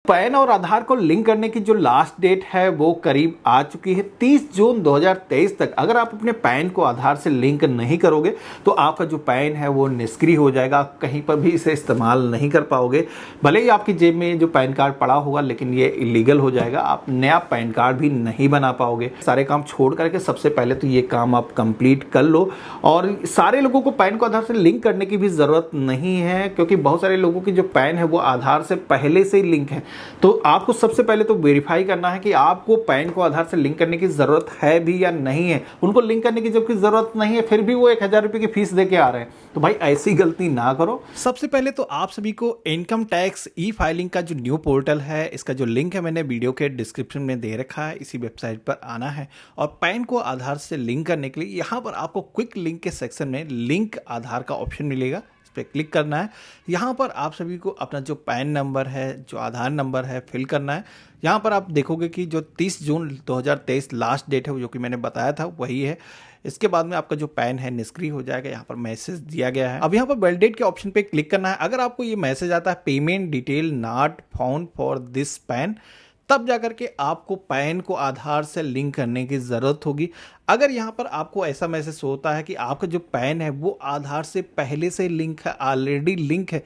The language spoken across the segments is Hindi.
पैन और आधार को लिंक करने की जो लास्ट डेट है वो करीब आ चुकी है 30 जून 2023 तक। अगर आप अपने पैन को आधार से लिंक नहीं करोगे तो आपका जो पैन है वो निष्क्रिय हो जाएगा, कहीं पर भी इसे इस्तेमाल नहीं कर पाओगे। भले ही आपकी जेब में जो पैन कार्ड पड़ा होगा लेकिन ये इलीगल हो जाएगा, आप नया पैन कार्ड भी नहीं बना पाओगे। सारे काम छोड़ करके सबसे पहले तो ये काम आप कंप्लीट कर लो। और सारे लोगों को पैन को आधार से लिंक करने की भी ज़रूरत नहीं है, क्योंकि बहुत सारे लोगों की जो पैन है वो आधार से पहले से ही लिंक है। तो आपको सबसे पहले तो वेरीफाई करना है कि आपको पैन को आधार से लिंक करने की जरूरत है भी या नहीं है। उनको लिंक करने की जबकि जरूरत नहीं है फिर भी वो 1000 रुपए की फीस देके आ रहे हैं, तो भाई ऐसी गलती ना करो। सबसे पहले तो आप सभी को इनकम टैक्स ई फाइलिंग का जो न्यू पोर्टल है, इसका जो लिंक है मैंने वीडियो के डिस्क्रिप्शन में दे रखा है, इसी वेबसाइट पर आना है और पैन को आधार से लिंक करने के लिए यहाँ पर आपको क्विक लिंक के सेक्शन में लिंक आधार का ऑप्शन मिलेगा, पे क्लिक करना है। यहाँ पर आप सभी को अपना जो पैन नंबर है, जो आधार नंबर है फिल करना है। यहाँ पर आप देखोगे कि जो 30 जून 2023 लास्ट डेट है जो कि मैंने बताया था वही है। इसके बाद में आपका जो पैन है निष्क्रिय हो जाएगा, यहाँ पर मैसेज दिया गया है। अब यहाँ पर वैलिडेट के ऑप्शन पे क्लिक करना है। अगर आपको ये मैसेज आता है payment detail not found for this pan, तब जाकर के आपको पैन को आधार से लिंक करने की ज़रूरत होगी। अगर यहाँ पर आपको ऐसा मैसेज होता है कि आपका जो पैन है वो आधार से पहले से लिंक है, ऑलरेडी लिंक है,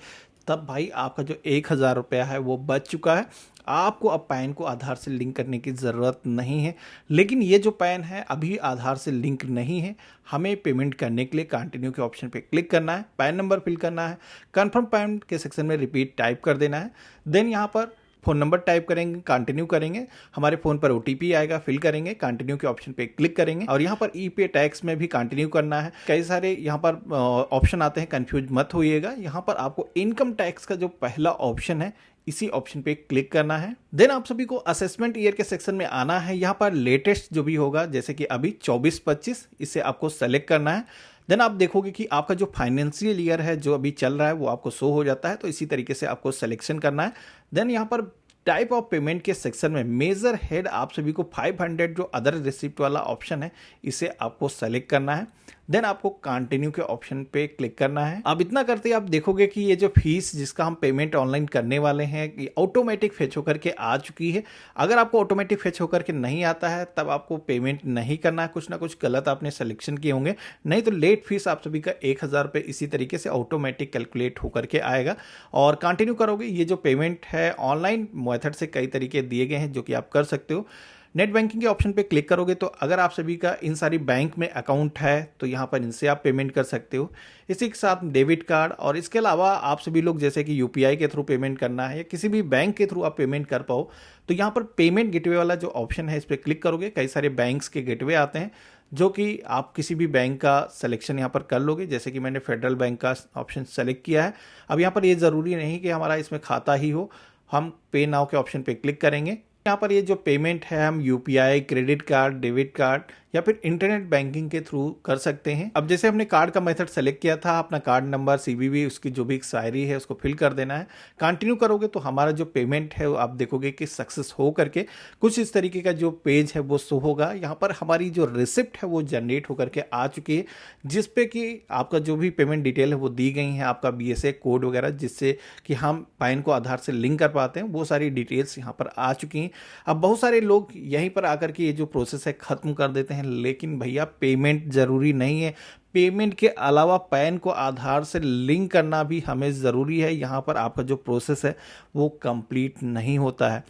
तब भाई आपका जो 1000 रुपया है वो बच चुका है। आपको अब पैन को आधार से लिंक करने की ज़रूरत नहीं है। लेकिन ये जो पैन है अभी आधार से लिंक नहीं है। हमें पेमेंट करने के लिए कंटिन्यू के ऑप्शन पे क्लिक करना है, पैन नंबर फिल करना है, कन्फर्म पैन के सेक्शन में रिपीट टाइप कर देना है। देन यहाँ पर फ़ोन नंबर टाइप करेंगे, कंटिन्यू करेंगे, हमारे फ़ोन पर OTP आएगा, फिल करेंगे, कंटिन्यू के ऑप्शन पे क्लिक करेंगे और यहाँ पर ई-पे टैक्स में भी कंटिन्यू करना है। कई सारे यहाँ पर ऑप्शन आते हैं, कंफ्यूज मत होइएगा। यहाँ पर आपको इनकम टैक्स का जो पहला ऑप्शन है इसी ऑप्शन पे क्लिक करना है। देन आप सभी को असेसमेंट ईयर के सेक्शन में आना है। यहाँ पर लेटेस्ट जो भी होगा जैसे कि अभी 24-25 इसे आपको सेलेक्ट करना है। देन आप देखोगे कि आपका जो फाइनेंशियल ईयर है जो अभी चल रहा है वो आपको शो हो जाता है, तो इसी तरीके से आपको सिलेक्शन करना है। देन यहाँ पर टाइप ऑफ पेमेंट के सेक्शन में मेजर हेड आप सभी को 500 जो अदर रिसिप्ट वाला ऑप्शन है इसे आपको सेलेक्ट करना है। देन आपको कंटिन्यू के ऑप्शन पे क्लिक करना है। अब इतना करते ही आप देखोगे कि ये जो फीस जिसका हम पेमेंट ऑनलाइन करने वाले हैं ये ऑटोमेटिक फेच होकर के आ चुकी है। अगर आपको ऑटोमेटिक फेच होकर के नहीं आता है तब आपको पेमेंट नहीं करना है, कुछ ना कुछ गलत आपने सिलेक्शन किए होंगे, नहीं तो लेट फीस आप सभी का 1000 रुपये इसी तरीके से ऑटोमेटिक कैलकुलेट होकर के आएगा। और कंटिन्यू करोगे, ये जो पेमेंट है ऑनलाइन मेथड से कई तरीके दिए गए हैं जो कि आप कर सकते हो। नेट बैंकिंग के ऑप्शन पे क्लिक करोगे तो अगर आप सभी का इन सारी बैंक में अकाउंट है तो यहाँ पर इनसे आप पेमेंट कर सकते हो। इसी के साथ डेबिट कार्ड और इसके अलावा आप सभी लोग जैसे कि UPI के थ्रू पेमेंट करना है या किसी भी बैंक के थ्रू आप पेमेंट कर पाओ तो यहाँ पर पेमेंट गेटवे वाला जो ऑप्शन है इस पर क्लिक करोगे। कई सारे बैंक्स के गेटवे आते हैं जो कि आप किसी भी बैंक का सिलेक्शन यहाँ पर कर लोगे, जैसे कि मैंने फेडरल बैंक का ऑप्शन सेलेक्ट किया है। अब यहाँ पर ये ज़रूरी नहीं कि हमारा इसमें खाता ही हो, हम पे नाउ के ऑप्शन पे क्लिक करेंगे। यहाँ पर ये जो पेमेंट है हम UPI, credit card, debit card या फिर इंटरनेट बैंकिंग के थ्रू कर सकते हैं। अब जैसे हमने कार्ड का मेथड सेलेक्ट किया था, अपना कार्ड नंबर, CVV, उसकी जो भी एक्सपायरी है उसको फिल कर देना है। कंटिन्यू करोगे तो हमारा जो पेमेंट है वो आप देखोगे कि सक्सेस हो करके कुछ इस तरीके का जो पेज है वो शो होगा। यहाँ पर हमारी जो रिसिप्ट है वो जनरेट होकर के आ चुकी है जिसपे कि आपका जो भी पेमेंट डिटेल है वो दी गई है, आपका BSA कोड वगैरह जिससे कि हम पैन को आधार से लिंक कर पाते हैं, वो सारी डिटेल्स यहाँ पर आ चुकी हैं। अब बहुत सारे लोग यहीं पर आकर के ये जो प्रोसेस है ख़त्म कर देते हैं, लेकिन भैया पेमेंट ज़रूरी नहीं है। पेमेंट के अलावा पैन को आधार से लिंक करना भी हमें ज़रूरी है। यहाँ पर आपका जो प्रोसेस है वो कंप्लीट नहीं होता है,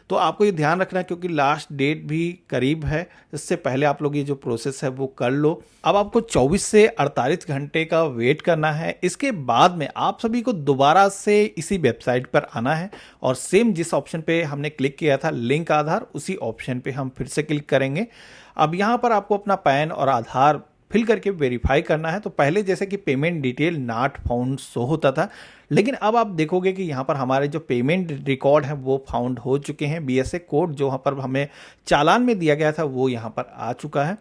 तो आपको ये ध्यान रखना है क्योंकि लास्ट डेट भी करीब है। इससे पहले आप लोग ये जो प्रोसेस है वो कर लो। अब आपको 24 से 48 घंटे का वेट करना है। इसके बाद में आप सभी को दोबारा से इसी वेबसाइट पर आना है और सेम जिस ऑप्शन पे हमने क्लिक किया था लिंक आधार, उसी ऑप्शन पे हम फिर से क्लिक करेंगे। अब यहाँ पर आपको अपना पैन और आधार फिल करके वेरीफाई करना है। तो पहले जैसे कि payment detail not found show होता था, लेकिन अब आप देखोगे कि यहाँ पर हमारे जो पेमेंट रिकॉर्ड हैं वो फाउंड हो चुके हैं। BSA कोड जो यहाँ पर हमें चालान में दिया गया था वो यहाँ पर आ चुका है।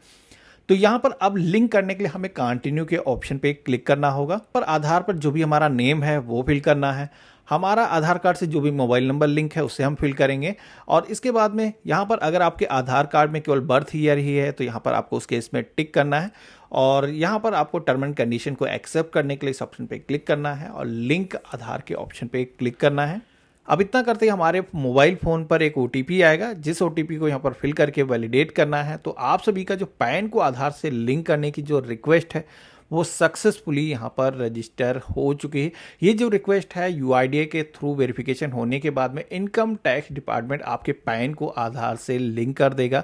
तो यहाँ पर अब लिंक करने के लिए हमें कंटिन्यू के ऑप्शन पे क्लिक करना होगा। पर आधार पर जो भी हमारा नेम है वो फिल करना है, हमारा आधार कार्ड से जो भी मोबाइल नंबर लिंक है उसे हम फिल करेंगे। और इसके बाद में यहाँ पर अगर आपके आधार कार्ड में केवल बर्थ ईयर ही है तो यहाँ पर आपको उसके इसमें टिक करना है और यहाँ पर आपको टर्म एंड कंडीशन को एक्सेप्ट करने के लिए इस ऑप्शन पे क्लिक करना है और लिंक आधार के ऑप्शन पे क्लिक करना है। अब इतना करते ही हमारे मोबाइल फ़ोन पर एक OTP आएगा, जिस OTP को यहाँ पर फिल करके वैलिडेट करना है। तो आप सभी का जो पैन को आधार से लिंक करने की जो रिक्वेस्ट है वो सक्सेसफुली यहाँ पर रजिस्टर हो चुकी है। ये जो रिक्वेस्ट है UIDAI के थ्रू वेरिफिकेशन होने के बाद में इनकम टैक्स डिपार्टमेंट आपके पैन को आधार से लिंक कर देगा।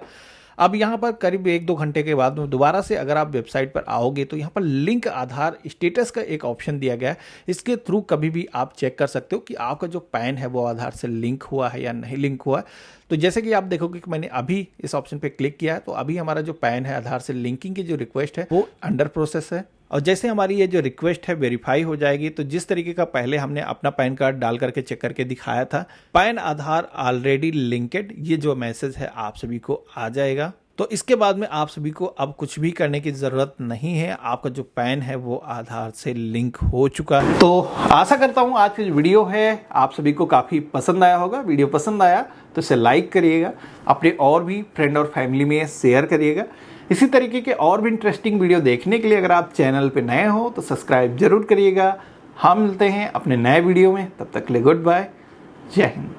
अब यहाँ पर करीब 1-2 घंटे के बाद में दोबारा से अगर आप वेबसाइट पर आओगे तो यहाँ पर लिंक आधार स्टेटस का एक ऑप्शन दिया गया है। इसके थ्रू कभी भी आप चेक कर सकते हो कि आपका जो पैन है वो आधार से लिंक हुआ है या नहीं लिंक हुआ है। तो जैसे कि आप देखोगे कि मैंने अभी इस ऑप्शन पे क्लिक किया है, तो अभी हमारा जो पैन है आधार से लिंकिंग की जो रिक्वेस्ट है वो अंडर प्रोसेस है। और जैसे हमारी ये जो रिक्वेस्ट है वेरीफाई हो जाएगी, तो जिस तरीके का पहले हमने अपना पैन कार्ड डाल करके चेक करके दिखाया था, पैन आधार ऑलरेडी लिंकेड, ये जो मैसेज है आप सभी को आ जाएगा। तो इसके बाद में आप सभी को अब कुछ भी करने की ज़रूरत नहीं है, आपका जो पैन है वो आधार से लिंक हो चुका है। तो आशा करता हूँ आज की जो वीडियो है आप सभी को काफ़ी पसंद आया होगा। वीडियो पसंद आया तो इसे लाइक करिएगा, अपने और भी फ्रेंड और फैमिली में शेयर करिएगा। इसी तरीके के और भी इंटरेस्टिंग वीडियो देखने के लिए अगर आप चैनल पर नए हो तो सब्सक्राइब जरूर करिएगा। हम मिलते हैं अपने नए वीडियो में, तब तक के लिए गुड बाय, जय हिंद।